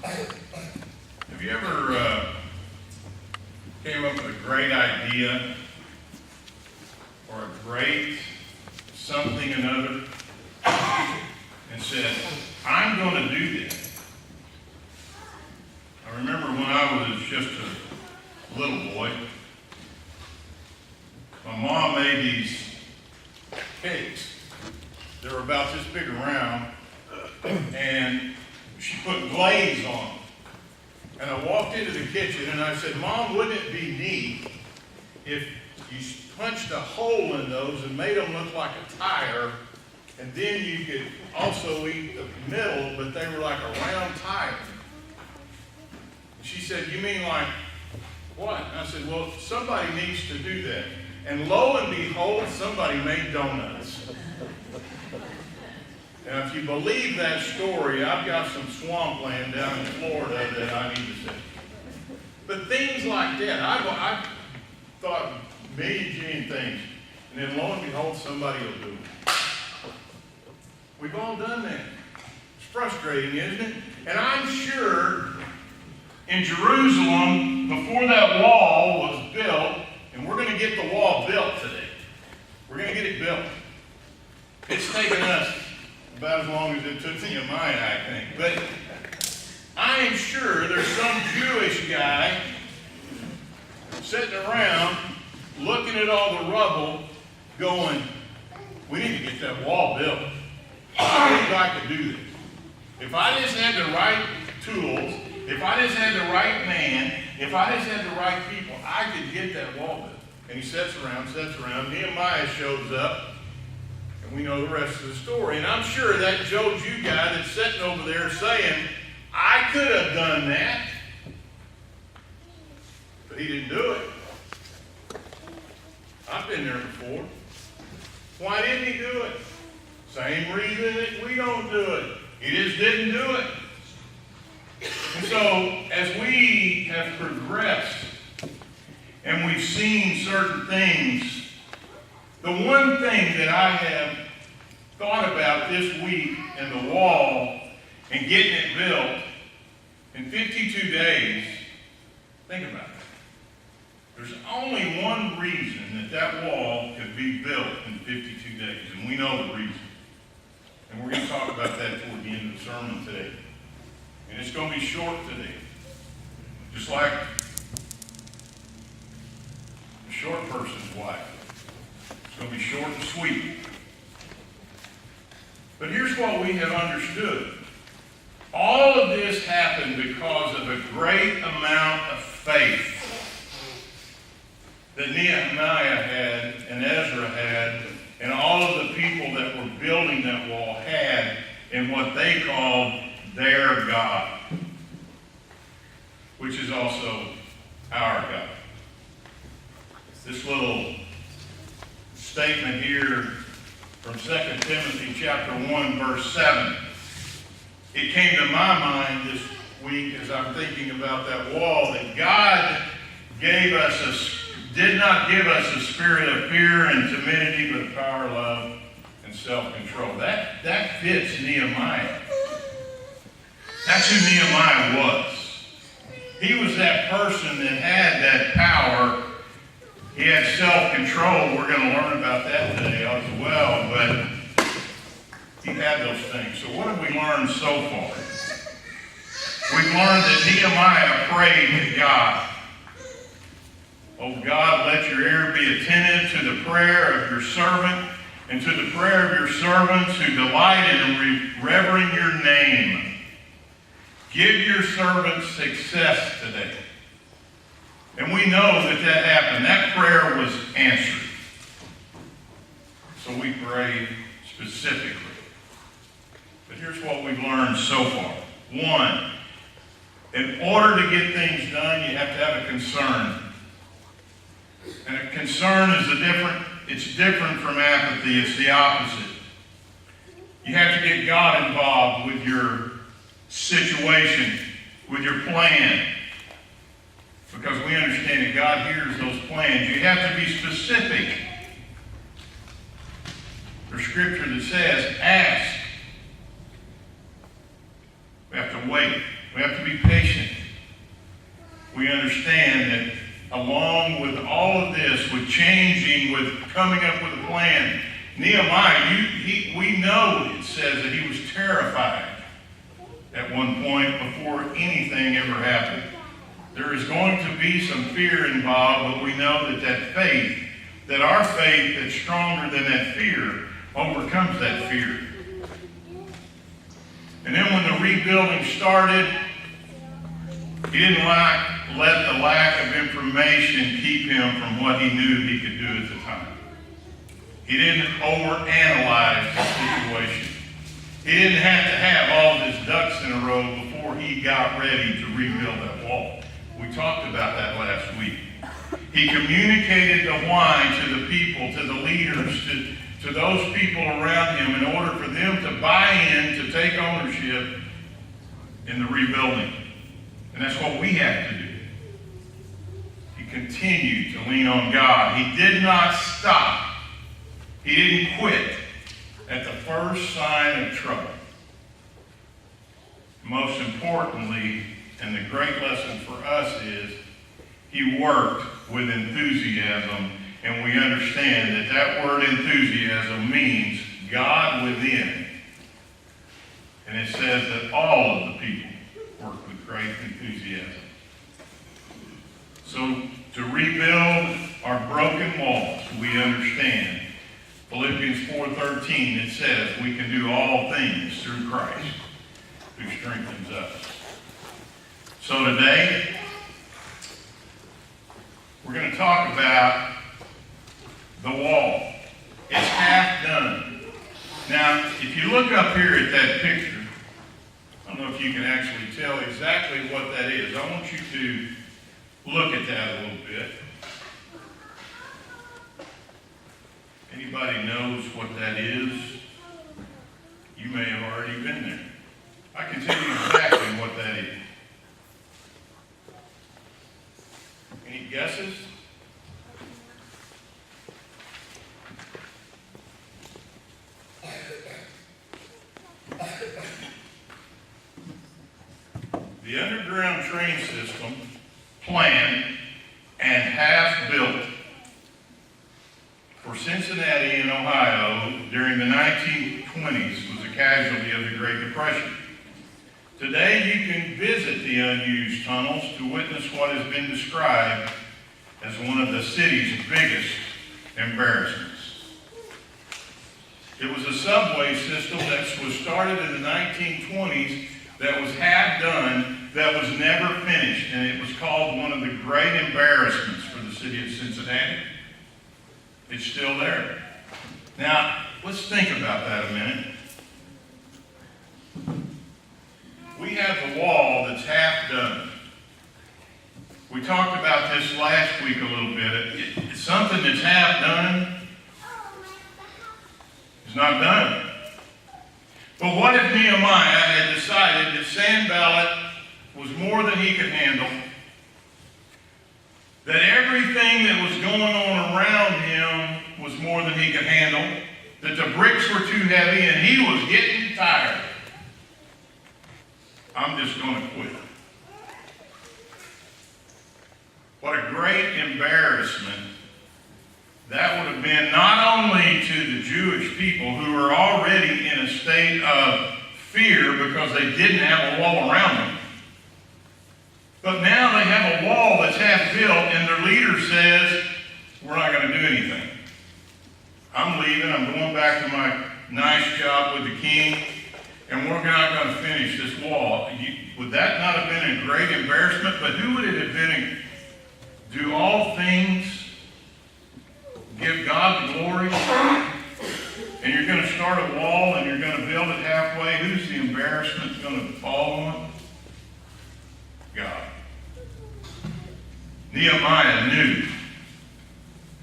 Have you ever came up with a great idea or a great something another and said, I'm going to do this? I remember when I was just a little boy, my mom made these cakes. They were about this big around, and she put glaze on them. And I walked into the kitchen and I said, Mom, wouldn't it be neat if you punched a hole in those and made them look like a tire, and then you could also eat the middle, but they were like a round tire? She said, you mean like what? And I said, well, somebody needs to do that. And lo and behold, somebody made donuts. Now, if you believe that story, I've got some swampland down in Florida that I need to see. But things like that, I've thought million things, and then lo and behold, somebody will do it. We've all done that. It's frustrating, isn't it? And I'm sure in Jerusalem, before that wall was built, and we're going to get the wall built today. We're going to get it built. It's taken us about as long as it took Nehemiah, I think. But I am sure there's some Jewish guy sitting around looking at all the rubble going, we need to get that wall built. I think I could do this. If I just had the right tools, if I just had the right man, if I just had the right people, I could get that wall built. And he sits around. Nehemiah shows up. And we know the rest of the story. And I'm sure that Joe Jew guy that's sitting over there saying, I could have done that. But he didn't do it. I've been there before. Why didn't he do it? Same reason that we don't do it. He just didn't do it. And so, as we have progressed and we've seen certain things, the one thing that I have thought about this week in the wall and getting it built in 52 days, think about it. There's only one reason that wall could be built in 52 days, and we know the reason. And we're going to talk about that toward the end of the sermon today. And it's going to be short today. Just like the short person's wife. It's going to be short and sweet. But here's what we have understood. All of this happened because of a great amount of faith that Nehemiah had and Ezra had and all of the people that were building that wall had in what they called their God, which is also our God. This little statement here from 2 Timothy chapter 1, verse 7. It came to my mind this week as I'm thinking about that wall that God did not give us a spirit of fear and timidity, but of power, love, and self-control. That fits Nehemiah. That's who Nehemiah was. He was that person that had that power. He had self-control. We're going to learn about that today as well, but he had those things. So what have we learned so far? We've learned that Nehemiah prayed to God. Oh God, let your ear be attentive to the prayer of your servant and to the prayer of your servants who delighted in revering your name. Give your servants success today. And we know that happened. That prayer was answered. So we pray specifically. But here's what we've learned so far. One, in order to get things done, you have to have a concern. And a concern is different from apathy. It's the opposite. You have to get God involved with your situation, with your plan. Because we understand that God hears those plans. You have to be specific. There's scripture that says, ask along with all of this, with changing, with coming up with a plan, Nehemiah, we know it says that he was terrified at one point before anything ever happened. There is going to be some fear involved, but we know that faith, that our faith that's stronger than that fear, overcomes that fear. And then when the rebuilding started, he didn't let the lack of information keep him from what he knew he could do at the time. He didn't overanalyze the situation. He didn't have to have all of his ducks in a row before he got ready to rebuild that wall. We talked about that last week. He communicated the why to the people, to the leaders, to those people around him in order for them to buy in, to take ownership in the rebuilding. And that's what we have to do. He continued to lean on God. He did not stop. He didn't quit at the first sign of trouble. Most importantly, and the great lesson for us is, he worked with enthusiasm, and we understand that that word enthusiasm means God within. And it says that all of the people worked with great enthusiasm. So to rebuild our broken walls, we understand. Philippians 4:13, it says we can do all things through Christ who strengthens us. So today, we're going to talk about the wall. It's half done. Now, if you look up here at that picture, I don't know if you can actually tell exactly what that is. I want you to look at that a little bit. Anybody knows what that is? You may have already been there. I can tell you exactly what that is. Any guesses? The underground train system, planned and half built for Cincinnati and Ohio during the 1920s, was a casualty of the Great Depression. Today you can visit the unused tunnels to witness what has been described as one of the city's biggest embarrassments. It was a subway system that was started in the 1920s that was half done, that was never finished, and it was called one of the great embarrassments for the city of Cincinnati. It's still there. Now, let's think about that a minute. We have the wall that's half done. We talked about this last week a little bit. It's something that's half done is not done. But what if Nehemiah had decided that Sanballat was more than he could handle, that everything that was going on around him was more than he could handle, that the bricks were too heavy and he was getting tired? I'm just going to quit. What a great embarrassment that would have been, not only to the Jewish people who were already in a state of fear because they didn't have a wall around them, but now they have a wall that's half built and their leader says, we're not going to do anything. I'm leaving. I'm going back to my nice job with the king, and we're not going to finish this wall. Would that not have been a great embarrassment? But who would it have been? Do all things give God the glory? And you're going to start a wall and you're going to build it halfway. Who's the embarrassment going to fall on? God. Nehemiah knew.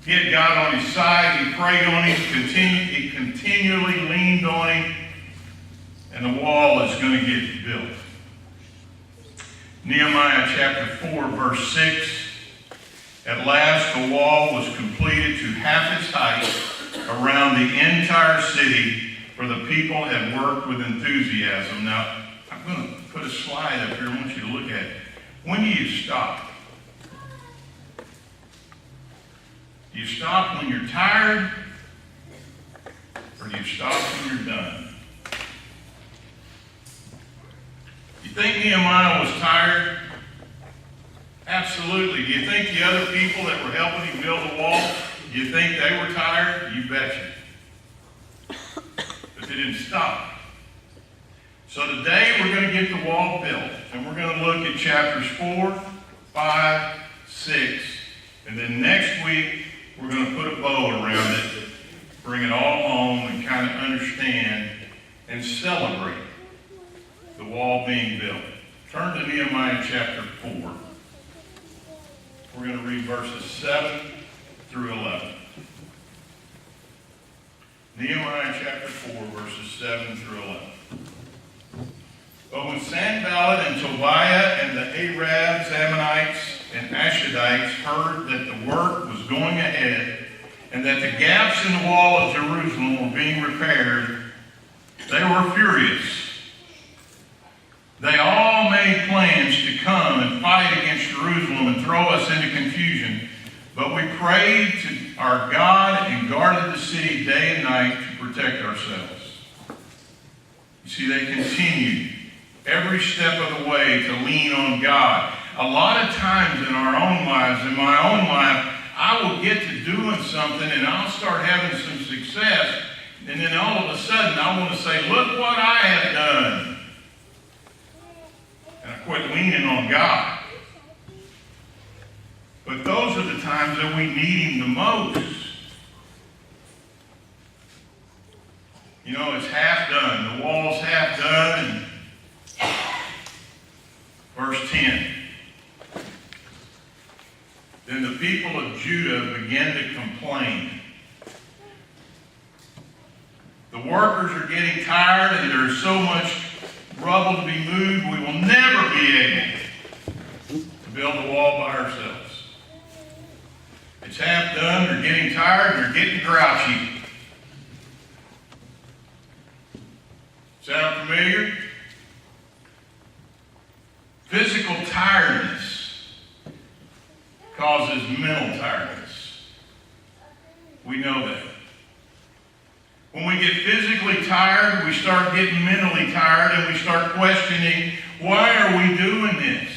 He had God on his side. He prayed on him. He continually leaned on him. And the wall is going to get built. Nehemiah chapter 4, verse 6. At last the wall was completed to half its height around the entire city, for the people had worked with enthusiasm. Now, I'm going to put a slide up here. I want you to look at it. When do you stop? Do you stop when you're tired? Or do you stop when you're done? You think Nehemiah was tired? Absolutely. Do you think the other people that were helping him build the wall, do you think they were tired? You betcha. But they didn't stop. So today we're going to get the wall built. And we're going to look at chapters 4, 5, 6. And then next week we're going to put a bow around it, bring it all home and kind of understand and celebrate the wall being built. Turn to Nehemiah chapter 4. We're going to read verses 7 through 11. Nehemiah chapter 4, verses 7 through 11. But when Sanballat and Tobiah and the Arabs, Ammonites, and Ashdodites heard that the work was going ahead and that the gaps in the wall of Jerusalem were being repaired, they were furious. They all made plans to come and fight against Jerusalem and throw us into confusion. But we prayed to our God and guarded the city day and night to protect ourselves. You see, they continued every step of the way to lean on God. A lot of times in our own lives, in my own life, I will get to doing something and I'll start having some success. And then all of a sudden I want to say, look what I have done. And I quit leaning on God. But those are the times that we need Him the most. You know, it's half done. The wall's half done. And verse 10. Then the people of Judah began to complain. The workers are getting tired and there's so much rubble to be moved, we will never be able to build the wall by ourselves. It's half done, they're getting tired, they're getting grouchy. Sound familiar? Physical tiredness causes mental tiredness. We know that. When we get physically tired, we start getting mentally tired and we start questioning, why are we doing this?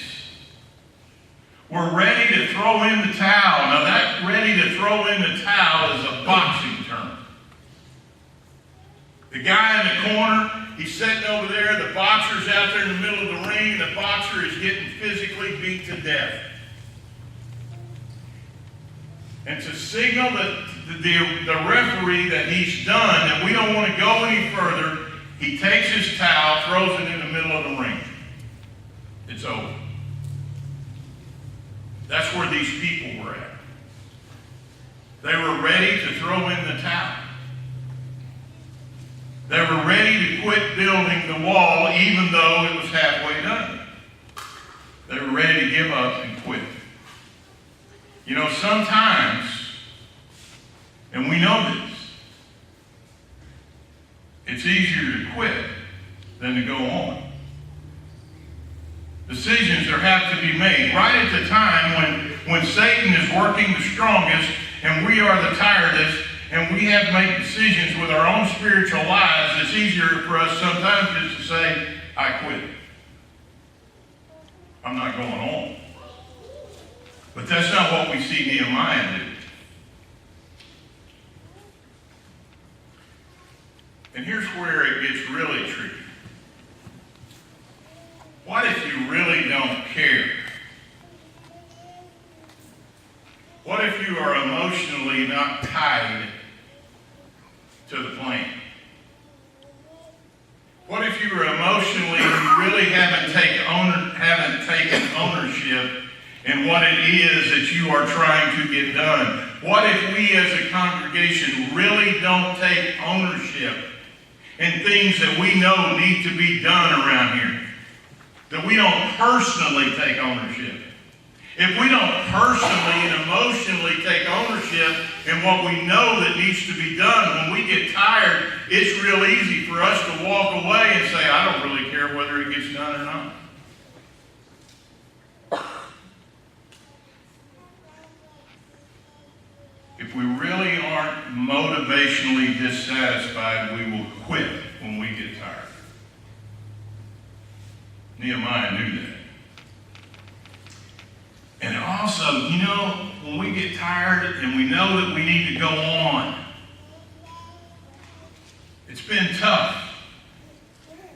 We're ready to throw in the towel. Now that ready to throw in the towel is a boxing term. The guy in the corner, he's sitting over there, the boxer's out there in the middle of the ring, and the boxer is getting physically beat to death. And to signal that the referee that he's done, that we don't want to go any further, he takes his towel, throws it in the middle of the ring. It's over. That's where these people were at. They were ready to throw in the towel. They were ready to quit building the wall even though it was halfway done. They were ready to give up and quit. You know, sometimes, and we know this, it's easier to quit than to go on. Decisions are have to be made right at the time when Satan is working the strongest and we are the tiredest and we have to make decisions with our own spiritual lives. It's easier for us sometimes just to say, I quit. I'm not going on. But that's not what we see Nehemiah do. And here's where it gets really tricky. What if you really don't care? What if you are emotionally not tied to the plan? What if you are emotionally, you really haven't taken ownership in what it is that you are trying to get done? What if we as a congregation really don't take ownership in things that we know need to be done around here? That we don't personally take ownership. If we don't personally and emotionally take ownership in what we know that needs to be done, when we get tired, it's real easy for us to walk away and say, I don't really care whether it gets done or not. If motivationally dissatisfied, we will quit when we get tired. Nehemiah knew that. And also, when we get tired and we know that we need to go on, it's been tough.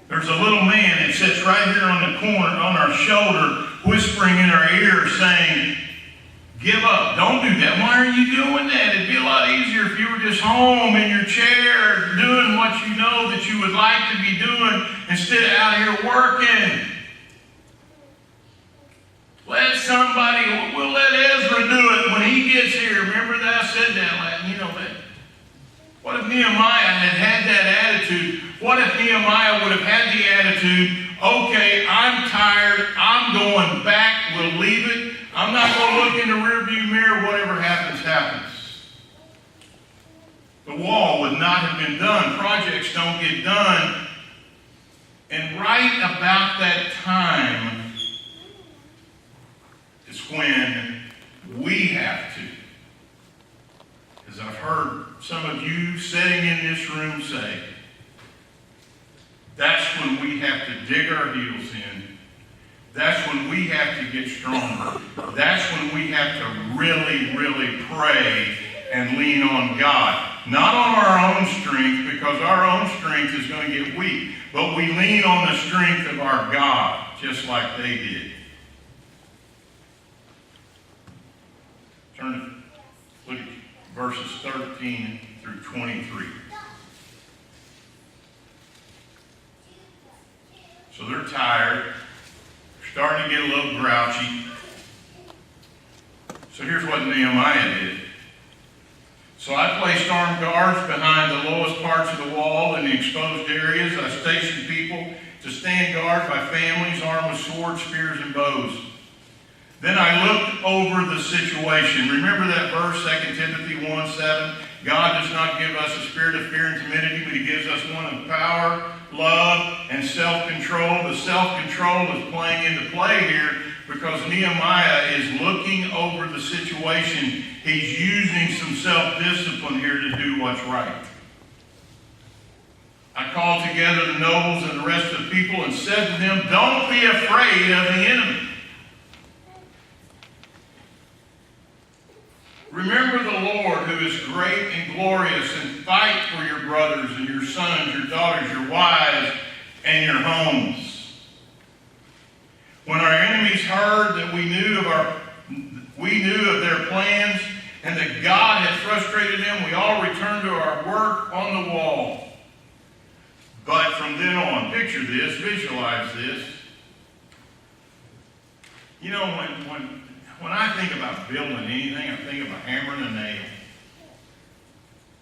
There's a little man that sits right here on the corner, on our shoulder, whispering in our ear, saying, give up. Don't do that. Why are you doing that? It'd be a lot easier if you were just home in your chair doing what you know that you would like to be doing instead of out here working. Let somebody, we'll let Ezra do it when he gets here. Remember that I said that last, what if Nehemiah had that attitude? What if Nehemiah would have had the attitude, okay, I'm tired, I'm going back, we'll leave it. I'm not going to look in the rearview mirror, whatever happens, happens. The wall would not have been done. Projects don't get done. And right about that time is when we have to. As I've heard some of you sitting in this room say, that's when we have to dig our heels in. That's when we have to get stronger. That's when we have to really, really pray and lean on God. Not on our own strength, because our own strength is going to get weak. But we lean on the strength of our God, just like they did. Turn to look at verses 13 through 23. So they're tired. They're starting to get a little grouchy. So here's what Nehemiah did. So I placed armed guards behind the lowest parts of the wall in the exposed areas. I stationed people to stand guard by families armed with swords, spears, and bows. Then I looked over the situation. Remember that verse, 2 Timothy 1:7? God does not give us a spirit of fear and timidity, but he gives us one of power, love, and self-control. The self-control is playing into play here because Nehemiah is looking over the situation. He's using some self-discipline here to do what's right. I called together the nobles and the rest of the people and said to them, don't be afraid of the enemy. Remember the Lord who is great and glorious, and fight for your brothers and your sons, your daughters, your wives, and your homes. When our enemies heard that we knew of their plans and that God had frustrated them, we all returned to our work on the wall. But from then on, picture this, visualize this. When I think about building anything, I think of a hammer and a nail.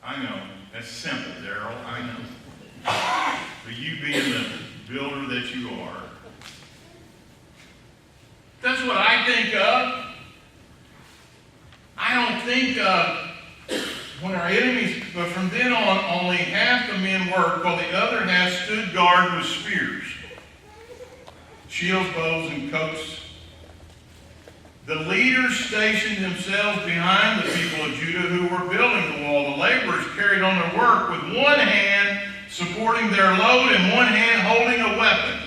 I know, that's simple, Daryl, I know. But you being the builder that you are, that's what I think of. I don't think of when our enemies, but from then on, only half the men worked, while the other half stood guard with spears, shields, bows, and coats. The leaders stationed themselves behind the people of Judah who were building the wall. The laborers carried on their work with one hand supporting their load and one hand holding a weapon.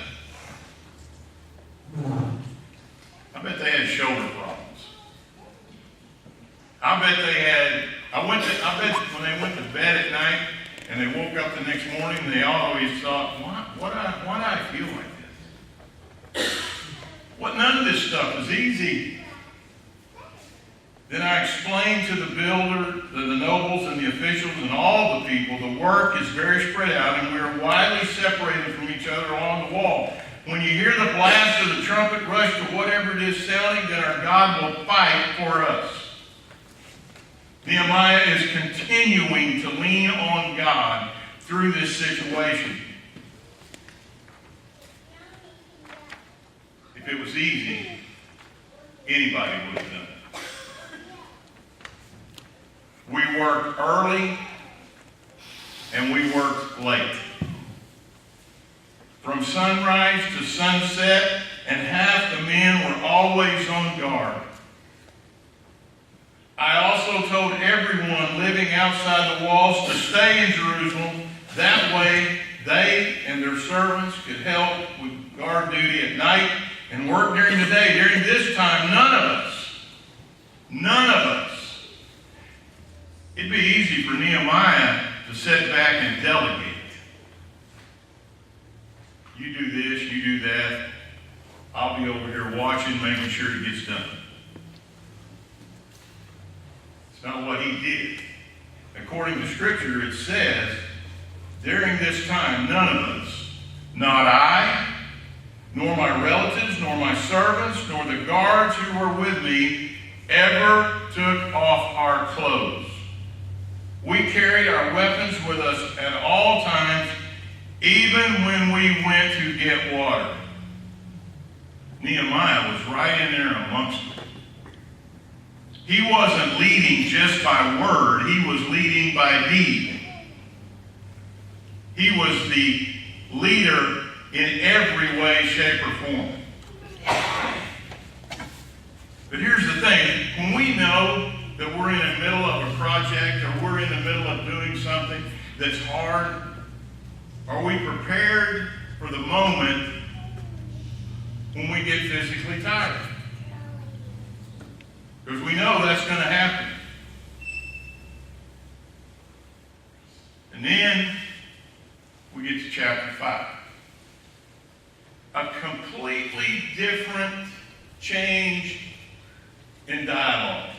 I bet they had shoulder problems. I bet when they went to bed at night and they woke up the next morning, they always thought, why do I feel like this? None of this stuff is easy. Then I explained to the builder, the nobles and the officials and all the people, the work is very spread out and we are widely separated from each other along the wall. When you hear the blast of the trumpet rush to whatever it is sounding, then our God will fight for us. Nehemiah is continuing to lean on God through this situation. If it was easy, anybody would have done it. We worked early and we worked late. From sunrise to sunset, and half the men were always on guard. I also told every everyone living outside the walls to stay in Jerusalem. That way, they and their servants could help with guard duty at night and work during the day. During this time, none of us, it'd be easy for Nehemiah to sit back and delegate. You do this, you do that. I'll be over here watching, making sure it gets done. It's not what he did. According to Scripture, it says, during this time, none of us, not I, nor my relatives, nor my servants, nor the guards who were with me, ever took off our clothes. We carried our weapons with us at all times, even when we went to get water. Nehemiah was right in there amongst them. He wasn't leading just by word, he was leading by deed. He was the leader in every way, shape, or form. But here's the thing, when we know that we're in the middle of a project or we're in the middle of doing something that's hard, are we prepared for the moment when we get physically tired? Because we know that's going to happen. And then we get to chapter 5. A completely different change in dialogue.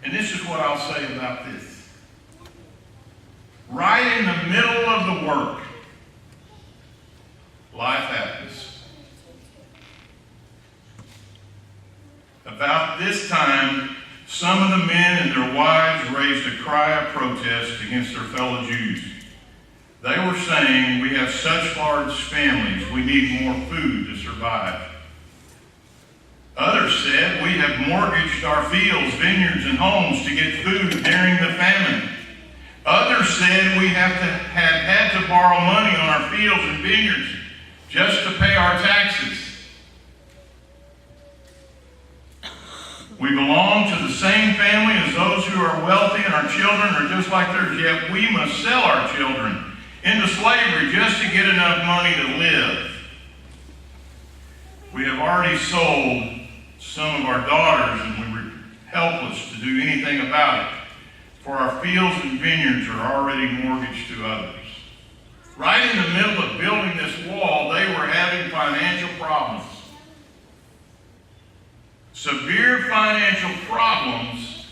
And this is what I'll say about this. Right in the middle of the work, life happens. About this time, some of the men and their wives raised a cry of protest against their fellow Jews. They were saying, we have such large families, we need more food to survive. Others said, we have mortgaged our fields, vineyards, and homes to get food during the famine. Others said we have had to borrow money on our fields and vineyards just to pay our taxes. We belong to the same family as those who are wealthy, and our children are just like theirs, yet we must sell our children into slavery just to get enough money to live. We have already sold some of our daughters, and we were helpless to do anything about it, for our fields and vineyards are already mortgaged to others. Right in the middle of building this wall, they were having financial problems. Severe financial problems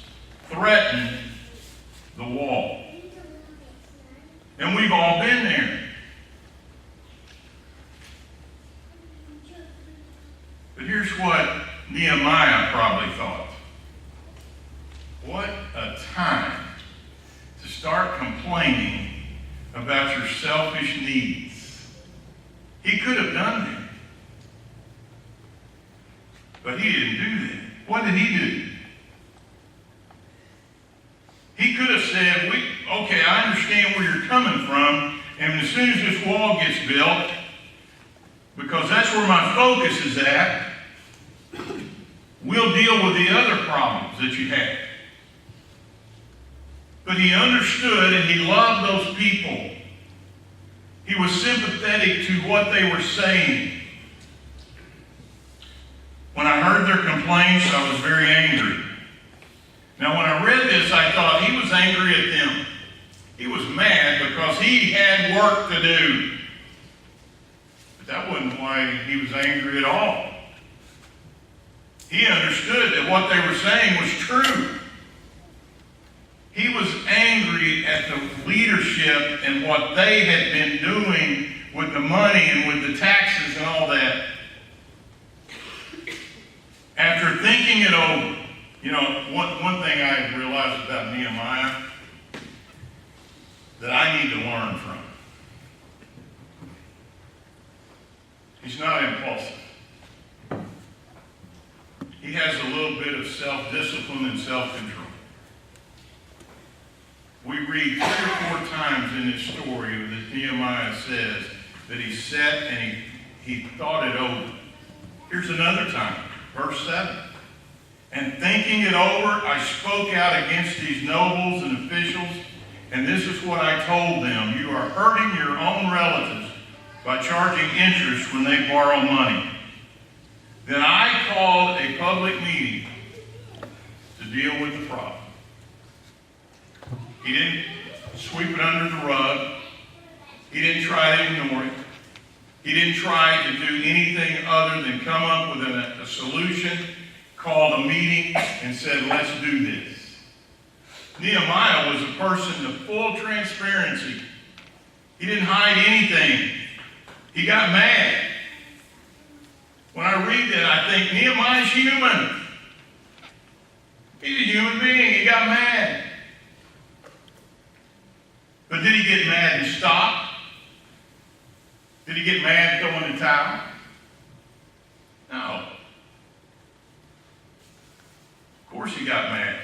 threatened the wall. And we've all been there. But here's what Nehemiah probably thought. What a time to start complaining about your selfish needs. He could have done that. But he didn't do that. What did he do? He could have said, okay, I understand where you're coming from, and as soon as this wall gets built, because that's where my focus is at, we'll deal with the other problems that you have. But he understood and he loved those people. He was sympathetic to what they were saying. When I heard their complaints, I was very angry. Now, when I read this, I thought he was angry at them. He was mad because he had work to do. But that wasn't why he was angry at all. He understood that what they were saying was true. He was angry at the leadership and what they had been doing with the money and with the taxes and all that. After thinking it over, one thing I realized about Nehemiah that I need to learn from. He's not impulsive. He has a little bit of self-discipline and self-control. We read 3 or 4 times in this story that Nehemiah says that he sat and he thought it over. Here's another time, verse 7. And thinking it over, I spoke out against these nobles and officials, and this is what I told them. You are hurting your own relatives by charging interest when they borrow money. Then I called a public meeting to deal with the problem. He didn't sweep it under the rug. He didn't try to ignore it. He didn't try to do anything other than come up with a solution, called a meeting, and said, let's do this. Nehemiah was a person of full transparency. He didn't hide anything. He got mad. When I read that, I think Nehemiah's human. He's a human being. He got mad. But did he get mad and stop? Did he get mad and throw in the towel? No. Of course he got mad.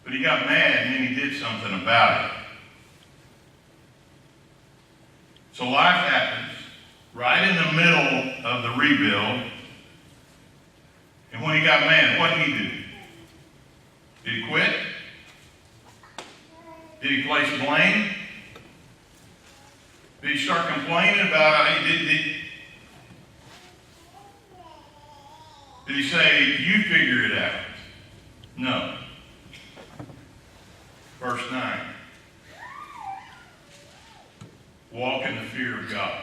But he got mad and then he did something about it. So life happens right in the middle of the rebuild. And when he got mad, what did he do? Did he quit? Did he place blame? Did he start complaining about how he did he say, you figure it out? No. Verse 9. Walk in the fear of God.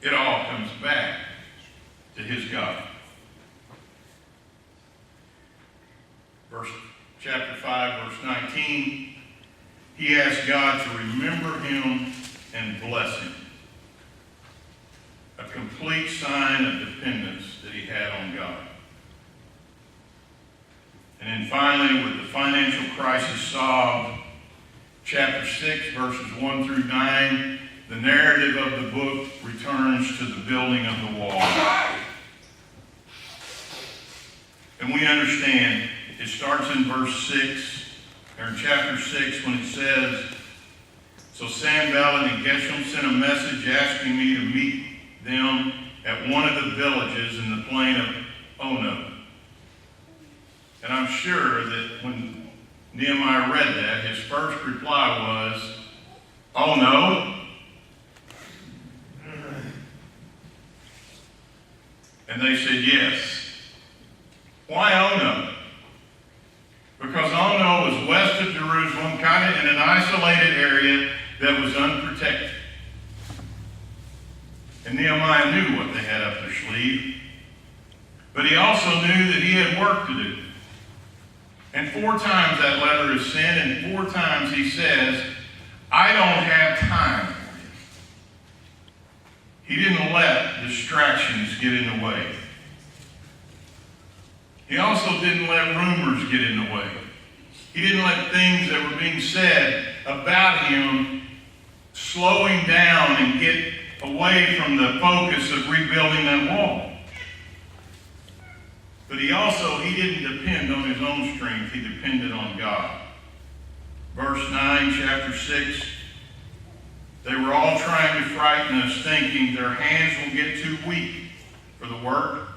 It all comes back to his God. Chapter 5, verse 19. He asked God to remember him and bless him. A complete sign of dependence that he had on God. And then finally, with the financial crisis solved, chapter 6, verses 1 through 9, the narrative of the book returns to the building of the wall. And we understand, it starts in verse 6, or in chapter 6, when it says, so Sanballat and Geshem sent a message asking me to meet them at one of the villages in the plain of Ono. And I'm sure that when Nehemiah read that, his first reply was, oh no. And they said yes. Why Ono? Because Ono was west of Jerusalem, kind of in an isolated area that was unprotected. And Nehemiah knew what they had up their sleeve. But he also knew that he had work to do. And 4 times that letter is sent, and 4 times he says, I don't have time for you. He didn't let distractions get in the way. He also didn't let rumors get in the way. He didn't let things that were being said about him slowing down and get away from the focus of rebuilding that wall. But he didn't depend on his own strength. He depended on God. Verse 9, chapter 6, they were all trying to frighten us, thinking their hands will get too weak for the work,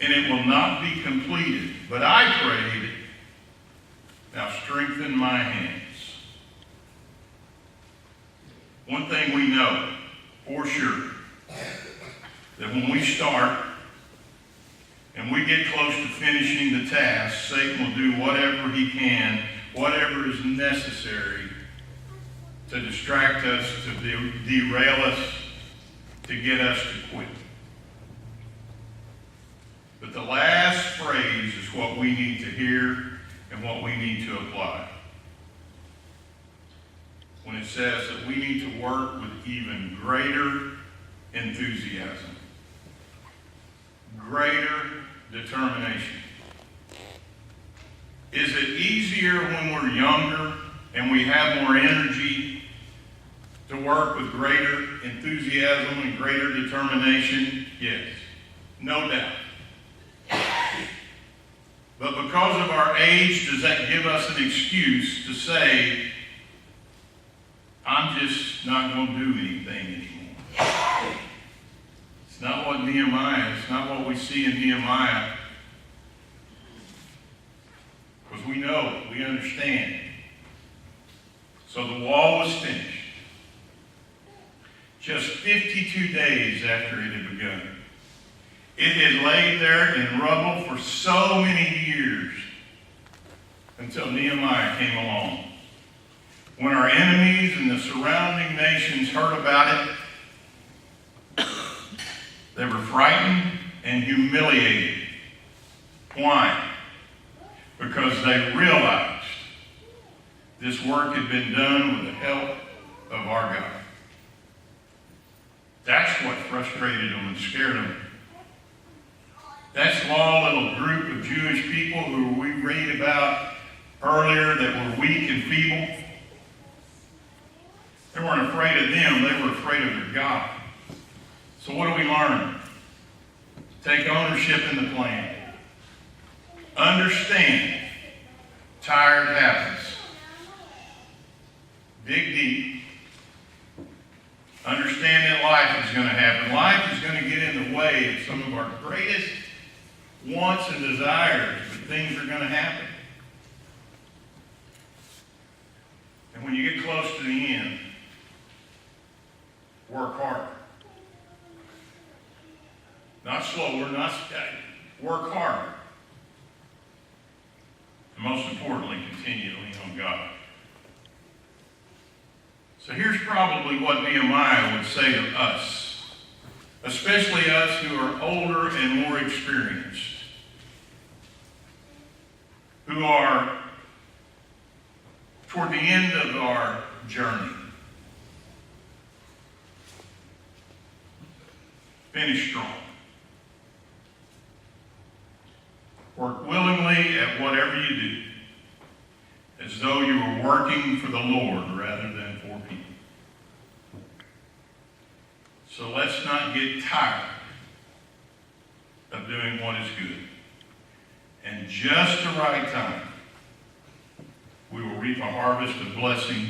and it will not be completed. But I prayed, now strengthen my hands. One thing we know for sure, that when we start and we get close to finishing the task, Satan will do whatever he can, whatever is necessary to distract us, to derail us, to get us to quit. But the last phrase is what we need to hear and what we need to apply. When it says that we need to work with even greater enthusiasm, greater determination. Is it easier when we're younger and we have more energy to work with greater enthusiasm and greater determination? Yes, no doubt. But because of our age, does that give us an excuse to say, I'm just not going to do anything anymore? It's not what Nehemiah, it's not what we see in Nehemiah. Because we know, we understand. So the wall was finished. Just 52 days after it had begun. It had laid there in rubble for so many years until Nehemiah came along. When our enemies and the surrounding nations heard about it, they were frightened and humiliated. Why? Because they realized this work had been done with the help of our God. That's what frustrated them and scared them. That small little group of Jewish people who we read about earlier that were weak and feeble, they weren't afraid of them, they were afraid of their God. So what do we learn? Take ownership in the plan. Understand, tired happens. Dig deep. Understand that life is going to happen. Life is going to get in the way of some of our greatest wants and desires, but things are going to happen. And when you get close to the end, work harder. Not slower, not steady. Work harder. And most importantly, continue to lean on God. So here's probably what Nehemiah would say to us, especially us who are older and more experienced, who are toward the end of our journey. Finish strong. Work willingly at whatever you do, as though you were working for the Lord rather than for people. So let's not get tired of doing what is good. And just the right time, we will reap a harvest of blessing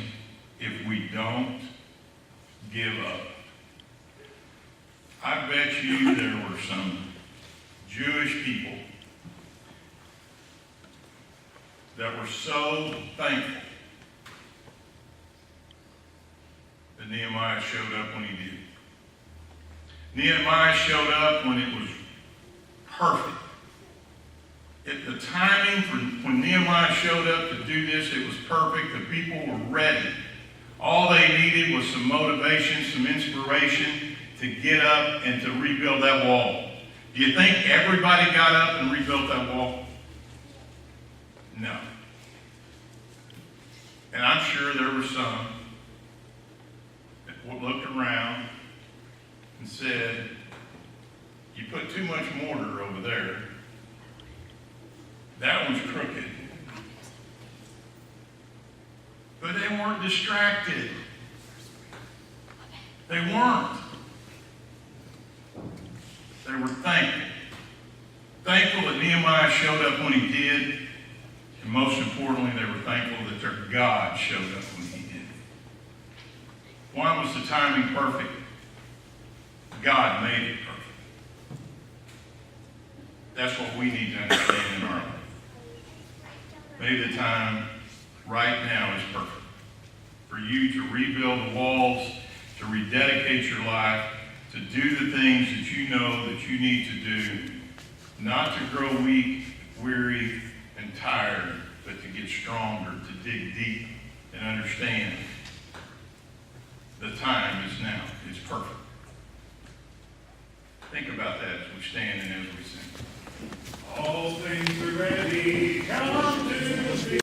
if we don't give up. I bet you there were some Jewish people that were so thankful that Nehemiah showed up when he did. Nehemiah showed up when it was perfect. At the timing for when Nehemiah showed up to do this, it was perfect. The people were ready. All they needed was some motivation, some inspiration to get up and to rebuild that wall. Do you think everybody got up and rebuilt that wall? No. And I'm sure there were some that looked around and said, you put too much mortar over there. That one's crooked. But they weren't distracted. They weren't. They were thankful. Thankful that Nehemiah showed up when he did. And most importantly, they were thankful that their God showed up when he did. Why was the timing perfect? God made it perfect. That's what we need to understand in our life. Maybe the time right now is perfect for you to rebuild the walls, to rededicate your life, to do the things that you know that you need to do, not to grow weak, weary, and tired, but to get stronger, to dig deep and understand the time is now. It's perfect. Think about that as we stand and as we sing. All things are ready. Come to